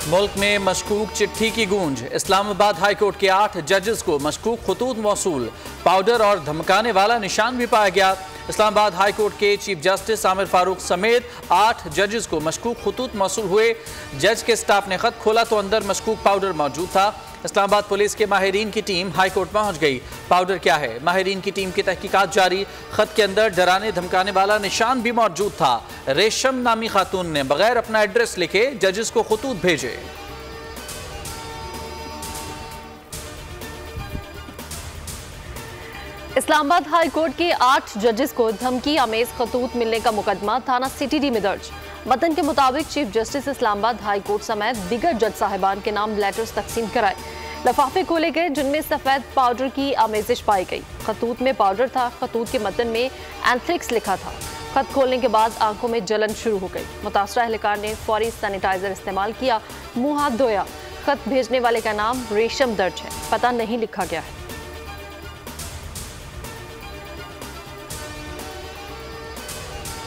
मुल्क में मशकूक चिट्ठी की गूंज। इस्लामाबाद हाई कोर्ट के 8 जजेस को मशकूक खतूत मौसूल। पाउडर और धमकाने वाला निशान भी पाया गया। इस्लामाबाद हाई कोर्ट के चीफ जस्टिस आमिर फारूक समेत 8 जजेस को मशकूक खतूत मौसूल हुए। जज के स्टाफ ने खत खोला तो अंदर मशकूक पाउडर मौजूद था। इस्लामाबाद पुलिस के माहिरीन की टीम हाई कोर्ट पहुंच गई। पाउडर क्या है, माहिरीन की टीम की तहकीकात जारी। खत के अंदर डराने धमकाने वाला निशान भी मौजूद था। रेशम नामी खातून ने बगैर अपना एड्रेस लिखे जजेस को खतूत भेजे। इस्लामाबाद हाई कोर्ट के 8 जजेस को धमकी आमेज खतूत मिलने का मुकदमा थाना सिटी में दर्ज। मतन के मुताबिक chief justice Islamabad high court समेत दीगर जज साहिबान के नाम लेटर्स तकसीम कराए। लफाफे खोले गए जिनमें सफेद पाउडर की आमेजिश पाई गई। खतूत में पाउडर था। खतूत के मतन में एंथ्रिक्स लिखा था। खत खोलने के बाद आंखों में जलन शुरू हो गई। मुतासरा एहलकार ने फौरी सैनिटाइजर इस्तेमाल किया, मुंह हाथ धोया। खत भेजने वाले का नाम रेशम दर्ज है, पता नहीं लिखा गया है।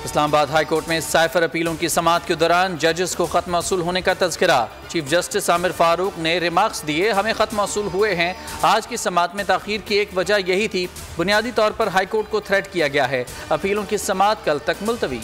इस्लामाबाद हाई कोर्ट में साइफर अपीलों की समाअत के दौरान जजेस को खत मौसूल होने का तज़किरा। चीफ जस्टिस आमिर फारूक ने रिमार्क्स दिए, हमें खत मौसूल हुए हैं। आज की समाअत में ताख़ीर की एक वजह यही थी। बुनियादी तौर पर हाई कोर्ट को थ्रेट किया गया है। अपीलों की समाअत कल तक मुलतवी।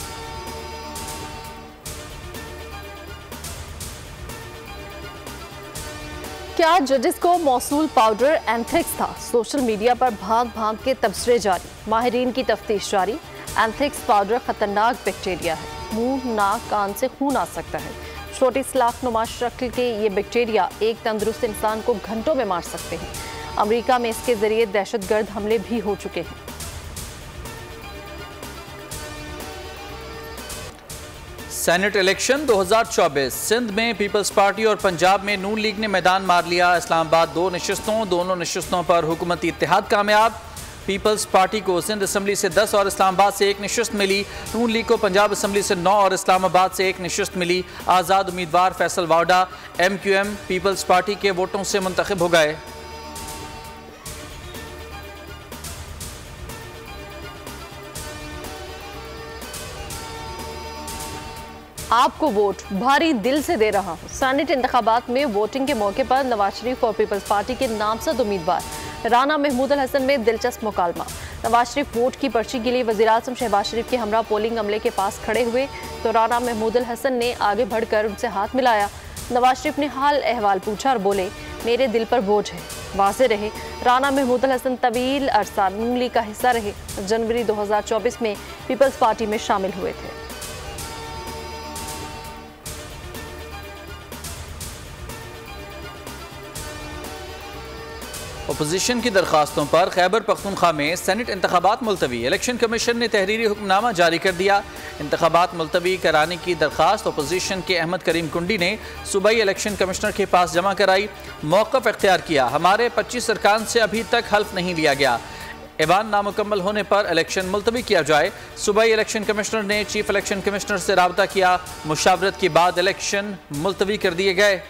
क्या जजेस को मौसूल पाउडर एंथ्रिक्स था? सोशल मीडिया पर भाग भाग के तबसरे जारी। माहिरीन की तफ्तीश जारी। एंथ्रिक्स पाउडर खतरनाक बैक्टीरिया है। मुंह, नाक, कान से खून आ सकता है। छोटी सलाख नुमा शक्ल के ये बैक्टीरिया एक तंदुरुस्त इंसान को घंटों में मार सकते हैं। अमेरिका में इसके जरिए दहशतगर्द हमले भी हो चुके हैं। Senate election 2024। सिंध में पीपल्स पार्टी और पंजाब में नून लीग ने मैदान मार लिया। इस्लामाबाद दोनों नशिस्तों पर हुकूमती इत्तेहाद कामयाब। पीपल्स पार्टी को सिंध असम्बली से 10 और इस्लामाबाद से 1 नशिस्त मिली। नून लीग को पंजाब असम्बली से 9 और इस्लामाबाद से 1 नशिस्त मिली। आज़ाद उम्मीदवार Faisal Vawda MQM peoples party के वोटों से मुंतखब हो गए। आपको वोट भारी दिल से दे रहा हूँ। सेनेट इंतखाबात में वोटिंग के मौके पर नवाज शरीफ और पीपल्स पार्टी के नामजद उम्मीदवार राना महमूद अल हसन में दिलचस्प मुकालमा। नवाज शरीफ वोट की पर्ची के लिए वज़ीर-ए-आज़म शहबाज शरीफ के हमरा पोलिंग अमले के पास खड़े हुए तो राना महमूद अल हसन ने आगे बढ़कर उनसे हाथ मिलाया। नवाज शरीफ ने हाल अहवाल पूछा और बोले, मेरे दिल पर बोझ है। वाज़े रहे, राना महमूद अल हसन तवील अरसा नून लीग का हिस्सा रहे। जनवरी 2024 में पीपल्स पार्टी में शामिल हुए थे। अपोजिशन की दरखास्तों पर खैबर पख्तूनख्वा में सेनेट इंतखाबात मुलतवी। इलेक्शन कमीशन ने तहरीरी हुक्मनामा जारी कर दिया। इंतखाबात मुलतवी कराने की दरखास्त अपोजिशन के अहमद करीम कुंडी ने सूबाई इलेक्शन कमिश्नर के पास जमा कराई। मौक़िफ़ इख्तियार किया, हमारे 25 अरकान से अभी तक हल्फ नहीं लिया गया। ऐवान नामुकम्मल होने पर इलेक्शन मुलतवी किया जाए। सूबाई इलेक्शन कमिश्नर ने चीफ इलेक्शन कमिश्नर से राबता किया। मुशावरत के बाद इलेक्शन मुलतवी कर दिए गए।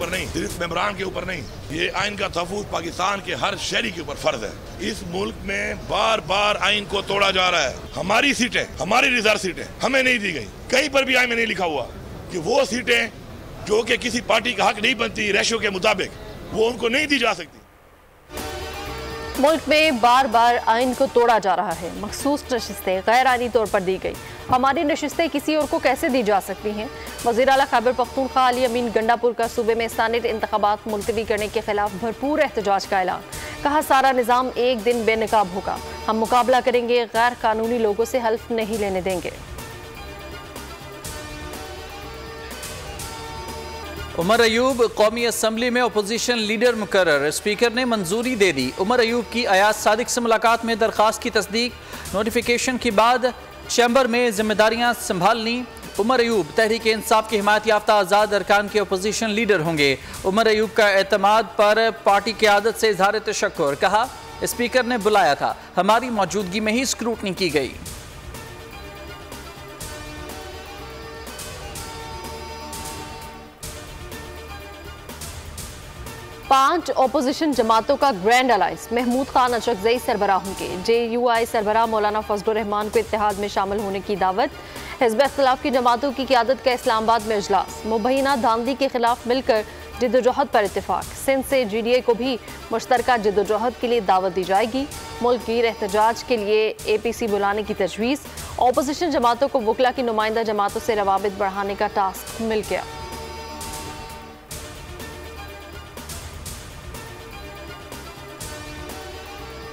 नहीं, सिर्फ मेंबरान के ऊपर नहीं, ये आइन का तहफ़्फ़ुज़ पाकिस्तान के हर शहरी के ऊपर फर्ज है। इस मुल्क में बार बार आइन को तोड़ा जा रहा है। हमारी सीटें, हमारी रिजर्व सीटें हमें नहीं दी गई। कहीं पर भी आइन में नहीं लिखा हुआ कि वो सीटें जो कि किसी पार्टी का हक नहीं बनती रेशो के मुताबिक, वो उनको नहीं दी जा सकती। मुल्क में बार बार आइन को तोड़ा जा रहा है। मखसूस नशिस्तें गैर आइनी तौर पर दी गई। हमारी नशिस्तें किसी और को कैसे दी जा सकती हैं? वज़ीर आला खैबर पख्तूनख्वा अली अमीन गंडापुर का सूबे में सेनेट इंतखाबात मुलतवी करने के खिलाफ भरपूर एहतजाज का ऐलान। कहा, सारा निज़ाम एक दिन बेनकाब होगा। हम मुकाबला करेंगे, गैर कानूनी लोगों से हल्फ नहीं लेने देंगे। उमर अयूब कौमी असम्बली में अपोजिशन लीडर मुकर्रर। स्पीकर ने मंजूरी दे दी। उमर अयूब की अयाज सादिक से मुलाकात में दरख्वास्त की तस्दीक। नोटिफिकेशन के बाद चैम्बर में जिम्मेदारियां संभालनी। उमर अयूब तहरीक इंसाफ की हिमायत याफ्ता आज़ाद अरकान के अपोजिशन लीडर होंगे। उमर अयूब का एतमाद पर पार्टी क़यादत से इजहार तशक्कुर। कहा, स्पीकर ने बुलाया था, हमारी मौजूदगी में ही स्क्रूटनी की गई। 5 ऑपोजिशन जमातों का ग्रैंड अलायंस, महमूद खान अशरफजई सरबराह होंगे। JUI सरबराह मौलाना फजलुर रहमान को इत्तेहाद में शामिल होने की दावत। हिज़्ब इख्तिलाफ की जमातों की क़यादत का इस्लामाबाद में इजलास, मुबैना धांधली के खिलाफ मिलकर जिद्दोजहद पर इत्तेफाक। सिंध से GDA को भी मुश्तरका जिद्दोजहद के लिए दावत दी जाएगी। मुल्क गिर एहतजाज के लिए APC बुलाने की तजवीज़। ऑपोजिशन जमातों को वकला की नुमाइंदा जमातों से रवाबित बढ़ाने का टास्क मिल गया।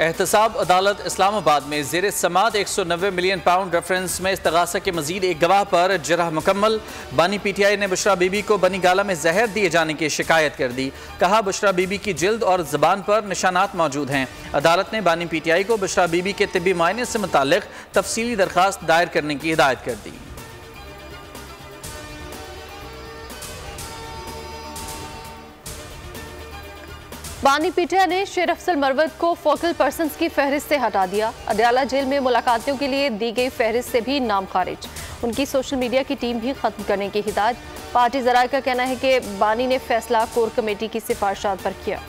एहतसाब अदालत इस्लामाबाद में ज़ेर समात 190 मिलियन पाउंड रेफरेंस में इस्तगासा के मजीद एक गवाह पर जरह मुकम्मल। बानी PTI ने बुशरा बीबी को बनी गाला में जहर दिए जाने की शिकायत कर दी। कहा बुशरा बीबी की जिल्द और ज़बान पर निशानात मौजूद हैं। अदालत ने बानी PTI को बुशरा बीबी के तिब्बी मुआयने से मुताल्लिक तफसीली दरख्वास्त दायर करने की हिदायत कर दी। बानी PTI ने शेर अफजल मरवत को फोकल पर्सन्स की फहरिस्त से हटा दिया। अडयाला जेल में मुलाकातियों के लिए दी गई फहरिस्त से भी नाम खारिज। उनकी सोशल मीडिया की टीम भी खत्म करने की हिदायत। पार्टी ज़राए का कहना है कि बानी ने फैसला कोर कमेटी की सिफारिशात पर किया।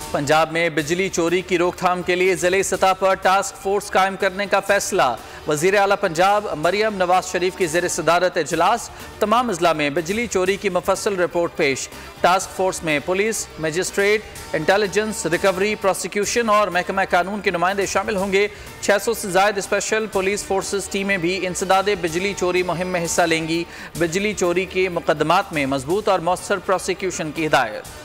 पंजाब में बिजली चोरी की रोकथाम के लिए ज़िले सतह पर टास्क फोर्स कायम करने का फैसला। वज़ीर आला पंजाब मरियम नवाज शरीफ की ज़ेर सदारत इजलास। तमाम अजला में बिजली चोरी की मुफस्सल रिपोर्ट पेश। टास्क फोर्स में police, magistrate, intelligence, recovery, prosecution और महकमा कानून के नुमाइंदे शामिल होंगे। 600 से ज़ायद स्पेशल पुलिस फोर्सेस टीमें भी इंसदादे बिजली चोरी मुहिम में हिस्सा लेंगी। बिजली चोरी के मुकदमात में मजबूत और मौसर प्रोसिक्यूशन की हिदायत।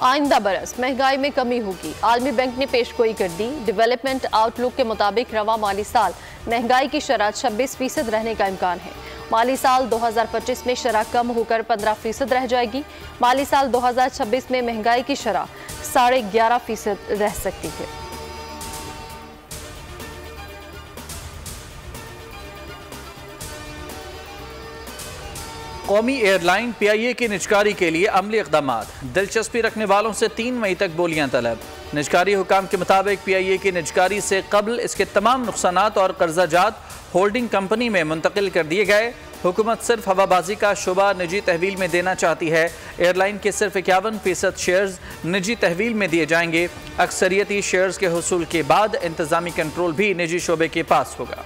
आइंदा बरस महंगाई में कमी होगी, आलमी बैंक ने पेशगोई कर दी। डेवलपमेंट आउटलुक के मुताबिक रवा माली साल महंगाई की शरह 26% रहने का इम्कान है। माली साल 2025 में शरह कम होकर 15% रह जाएगी। माली साल 2026 में महंगाई की शरह 11.5% रह सकती है। कौमी एयरलाइन PIA की निजकारी के लिए अमली इक़दामात। दिलचस्पी रखने वालों से 3 मई तक बोलियां तलब। निजकारी हुकाम के मुताबिक PIA की निजकारी से कबल इसके तमाम नुकसानात और कर्जाजात होल्डिंग कंपनी में मुंतकिल कर दिए गए। हुकूमत सिर्फ हवाबाजी का शोबा निजी तहवील में देना चाहती है। एयरलाइन के सिर्फ 51% शेयर्स निजी तहवील में दिए जाएंगे। अक्सरियती शेयर्स के हुसूल के बाद इंतजामी कंट्रोल भी निजी शोबे के पास होगा।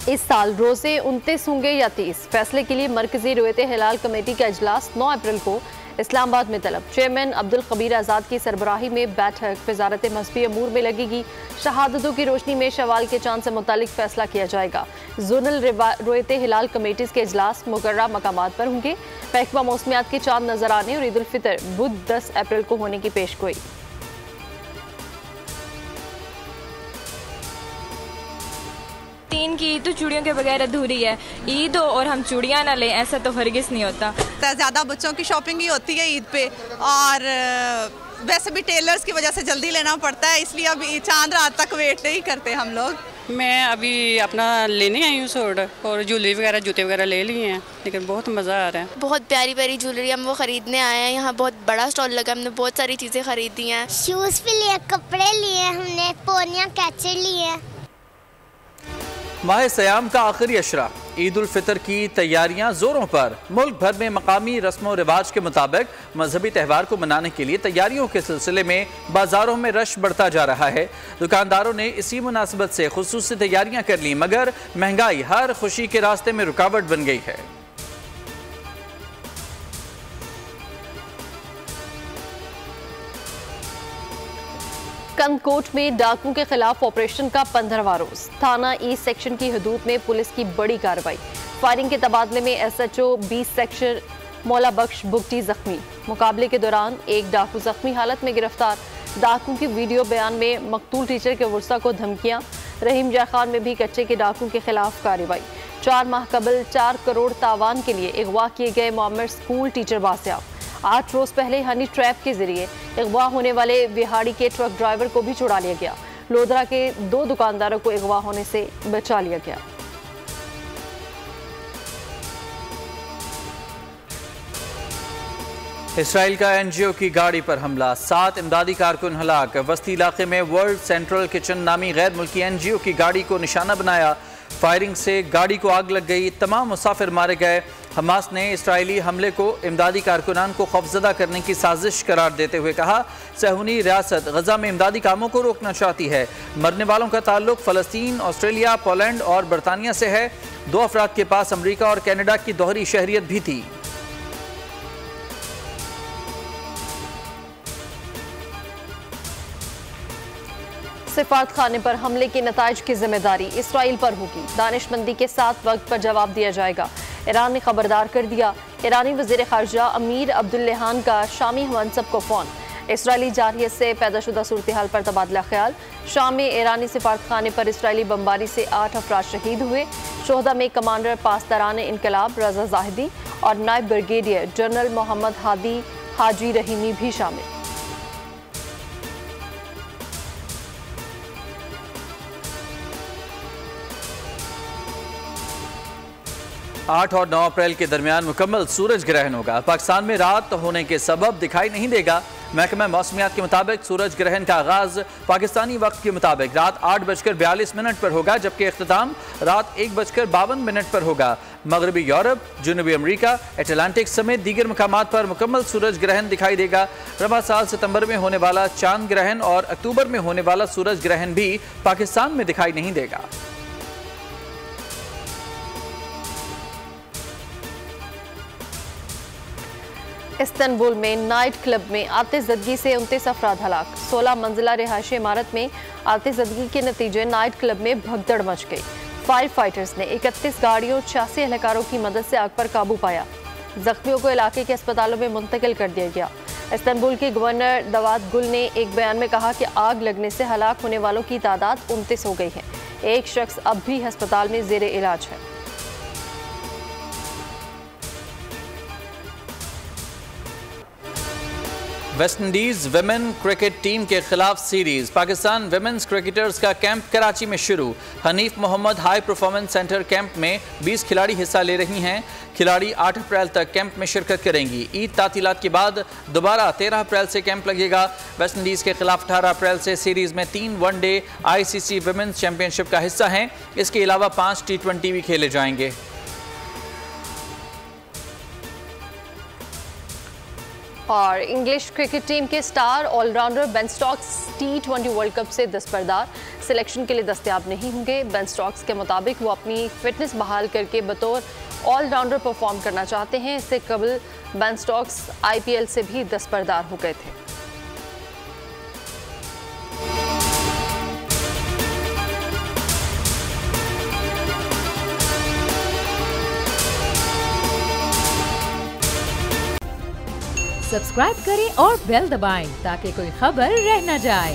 इस साल रोजे 29 होंगे या 30, फैसले के लिए मरकजी रुयत हिलाल कमेटी का इजलास 9 अप्रैल को इस्लामाबाद में तलब। चेयरमैन अब्दुल कबीर आज़ाद की सरबराही में बैठक वजारत मजहबी अमूर में लगेगी। शहादतों की रोशनी में शवाल के चांद से मुतालिक फैसला किया जाएगा। जोनल रुयत हिलाल कमेटीज़ के इजलास मुकर्रर मकामात पर होंगे। महकमा मौसमियात के चांद नजर आने और ईद उल फितर बुध 10 अप्रैल को होने की पेशगोई। तीन की ईद तो चूड़ियों के बगैर अधूरी है। ईद हो और हम चूड़ियाँ ना लें, ऐसा तो हरगिज़ नहीं होता। ज़्यादा बच्चों की शॉपिंग ही होती है ईद पे, और वैसे भी टेलर्स की वजह से जल्दी लेना पड़ता है, इसलिए अब चांद रात तक वेट नहीं करते हम लोग। मैं अभी अपना लेने आई हूँ सूट और ज्वेलरी वगैरह जूते वगैरह ले लिए हैं, लेकिन बहुत मज़ा आ रहा है। बहुत प्यारी प्यारी ज्वेलरी हम वो ख़रीदने आए हैं। यहाँ बहुत बड़ा स्टॉल लगा, हमने बहुत सारी चीज़ें खरीदी हैं। शूज़ भी लिए, कपड़े लिए, हमने पोनियाँ कैचर लिए। माह सयाम का आखिरी अशरा, ईद उल फितर की तैयारियां जोरों पर। मुल्क भर में मकामी रस्म और रिवाज के मुताबिक मजहबी त्यौहार को मनाने के लिए तैयारियों के सिलसिले में बाजारों में रश बढ़ता जा रहा है। दुकानदारों ने इसी मुनासिबत से खुसूसी तैयारियां कर ली, मगर महंगाई हर खुशी के रास्ते में रुकावट बन गई है। कंदकोट में डाकुओं के खिलाफ ऑपरेशन का 15वां रोज। थाना ईस्ट सेक्शन की हदूद में पुलिस की बड़ी कार्रवाई। फायरिंग के तबादले में SHO 20 सेक्शन मौला बख्श बुगटी जख्मी। मुकाबले के दौरान एक डाकू जख्मी हालत में गिरफ्तार। डाकू की वीडियो बयान में मकतूल टीचर के वर्सा को धमकियां। रहीम जयखान में भी कच्चे के डाकू के खिलाफ कार्रवाई। 4 माह कबल 4 करोड़ तावान के लिए अगवा किए गए मोहम्मद स्कूल टीचर बासियाब। 8 रोज पहले हनी ट्रैप के जरिए अगवा होने वाले बिहाड़ी के ट्रक ड्राइवर को भी छुड़ा लिया गया। लोधरा के 2 दुकानदारों को अगवा होने से बचा लिया गया। इसराइल का एनजीओ की गाड़ी पर हमला, 7 इमदादी कारकुन हलाक। वस्ती इलाके में वर्ल्ड सेंट्रल किचन नामी गैर मुल्की एनजीओ की गाड़ी को निशाना बनाया। फायरिंग से गाड़ी को आग लग गई, तमाम मुसाफिर मारे गए। हमास ने इसराइली हमले को इमदादी कारकुनान को खौफजदा करने की साजिश करार देते हुए कहा, सहूनी रियासत गजा में इमदादी कामों को रोकना चाहती है। मरने वालों का ताल्लुक फ़लस्तीन, ऑस्ट्रेलिया, पोलैंड और बरतानिया से है। 2 अफराद के पास अमरीका और कनाडा की दोहरी शहरियत भी थी। सिफारत खाने पर हमले के नताइज की जिम्मेदारी इसराइल पर होगी। दानिशमंदी के साथ वक्त पर जवाब दिया जाएगा। ईरान ने खबरदार कर दिया। ईरानी वज़ीर ख़ारजा अमीर अब्दुल्लेहान का शामी मनसब को फ़ोन। इसराइली जारहियत से पैदाशुदा सूरत हाल पर तबादला ख्याल। शाम में ईरानी सिफारत खाने पर इसराइली बमबारी से 8 अफराद शहीद हुए। शोहदा में कमांडर पासदारान इनकलाब रजा जाहिदी और नायब ब्रिगेडियर जनरल मोहम्मद हादी हाजी रहीमी भी शामिल। 8 और 9 अप्रैल के दरमियान मुकम्मल सूरज ग्रहण होगा। पाकिस्तान में रात होने के सबब दिखाई नहीं देगा। महकमा मौसमियात के मुताबिक सूरज ग्रहण का आगाज पाकिस्तानी वक्त के मुताबिक रात 8:42 पर होगा, जबकि इख्तिताम रात 1:52 पर होगा। मगरबी यूरोप, जनूबी अमरीका, अटलांटिक समेत दीगर मकामात पर मुकम्मल सूरज ग्रहण दिखाई देगा। रवा साल सितंबर में होने वाला चांद ग्रहण और अक्टूबर में होने वाला सूरज ग्रहण भी पाकिस्तान में दिखाई नहीं देगा। इस्तांबुल में नाइट क्लब में आतिशज़दगी से 29 अफराद हलाक। 16 मंजिला रिहायशी इमारत में आतिशज़दगी के नतीजे नाइट क्लब में भगदड़ मच गई। फायर फाइटर्स ने 31 गाड़ियों 86 एहलकारों की मदद से आग पर काबू पाया। जख्मियों को इलाके के अस्पतालों में मुंतकिल कर दिया गया। इस्तांबुल के गवर्नर दवात गुल ने एक बयान में कहा कि आग लगने से हलाक होने वालों की तादाद 29 हो गई है। एक शख्स अब भी अस्पताल में जेर इलाज है। वेस्टइंडीज विमेन क्रिकेट टीम के खिलाफ सीरीज। पाकिस्तान विमेंस क्रिकेटर्स का कैंप कराची में शुरू। Hanif Mohammad high performance center camp में 20 खिलाड़ी हिस्सा ले रही हैं। खिलाड़ी 8 अप्रैल तक कैंप में शिरकत करेंगी। ईद तातीलात के बाद दोबारा 13 अप्रैल से कैंप लगेगा। वेस्टइंडीज के खिलाफ 18 अप्रैल से सीरीज में 3 वनडे ICC विमेंस चैंपियनशिप का हिस्सा हैं। इसके अलावा 5 T20 भी खेले जाएंगे। और इंग्लिश क्रिकेट टीम के star all-rounder Ben Stokes T20 world cup से दस्तबरदार सिलेक्शन के लिए दस्तयाब नहीं होंगे। बेन स्टोक्स के मुताबिक वो अपनी फिटनेस बहाल करके बतौर ऑलराउंडर परफॉर्म करना चाहते हैं। इससे कबल बेन स्टोक्स IPL से भी दस्तबरदार हो गए थे। सब्सक्राइब करें और बेल दबाएं ताकि कोई खबर रह न जाए।